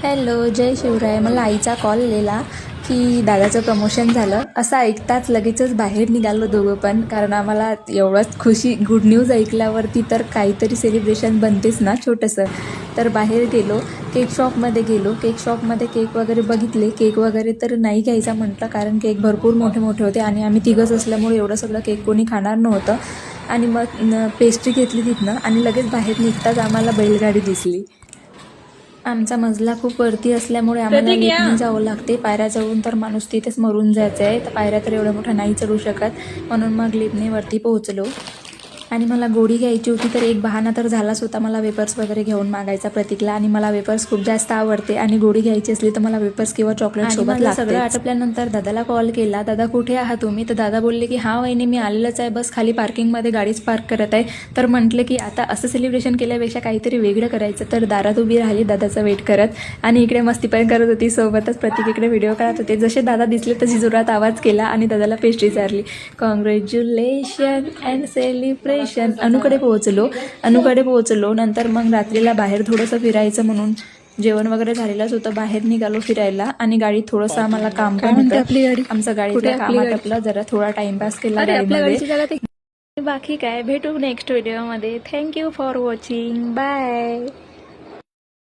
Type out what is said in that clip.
Hello, जय शिवराय. मला आईचा call आलेला की दादाचं प्रमोशन झालं. असं ऐकताच लगेचच बाहेर निघालो दोघं पण, कारण आम्हाला एवढंच खुशी गुड न्यूज ऐकल्यावरती तर काहीतरी सेलिब्रेशन बनतेच ना छोटंसं. तर बाहेर गेलो, केक शॉपमध्ये गेलो. केक शॉपमध्ये केक वगैरे बघितले. केक वगैरे तर नाही घ्यायचा म्हटलं, कारण केक भरपूर मोठे मोठे होते आणि आम्ही तिघंच असल्यामुळे एवढं सगळं केक कोणी खाणार नव्हतं. आणि मग पेस्ट्री घेतली तिथनं आणि लगेच बाहेर निघताच आम्हाला बैलगाडी दिसली. आमचा मजला खूप वरती असल्यामुळे आम्हाला लिफ्टने जावं लागते. पायऱ्या चढून तर माणूस तिथेच मरून जायचं आहे. तर पायऱ्या तर एवढ्या मोठ्या नाही चढू शकत, म्हणून मग लिफ्टने वरती पोहोचलो. आणि मला गोडी घ्यायची होती, तर एक बहाणा तर झालाच होता मला वेपर्स वगैरे घेऊन मागायचा प्रतीकला. आणि मला वेपर्स खूप जास्त आवडते आणि गोडी घ्यायची असली तर मला वेपर्स किंवा चॉकलेट सोबत लागते. सगळं आटपल्यानंतर दादाला कॉल केला, दादा कुठे आहात तुम्ही? तर दादा बोलले की हा वहिनी मी आलेलंच आहे, बस खाली पार्किंगमध्ये गाडीच पार्क करत आहे. तर म्हटलं की आता असं सेलिब्रेशन केल्यापेक्षा काहीतरी वेगळं करायचं. तर दारात उभी राहिली दादाचा वेट करत आणि इकडे मस्ती पण करत होती. सोबतच प्रतीक इकडे व्हिडिओ काढत होते. जसे दादा दिसले तशी जोरात आवाज केला आणि दादाला पेस्ट्री चारली. Congratulation and celebration. अनुकडे पोहोचलो. नंतर मग रात्रीला बाहेर थोडंसं फिरायचं म्हणून जेवण वगैरे झालेलंच होतं. बाहेर निघालो फिरायला आणि गाडीत थोडंसं आम्हाला काम पण होतं. आपली गाडी आमचं गाडीतलं काम आटपलं, जरा थोडा टाइमपास केला गाडीमध्ये. बाकी काय, भेटू नेक्स्ट व्हिडिओमध्ये. Thank you for watching. बाय.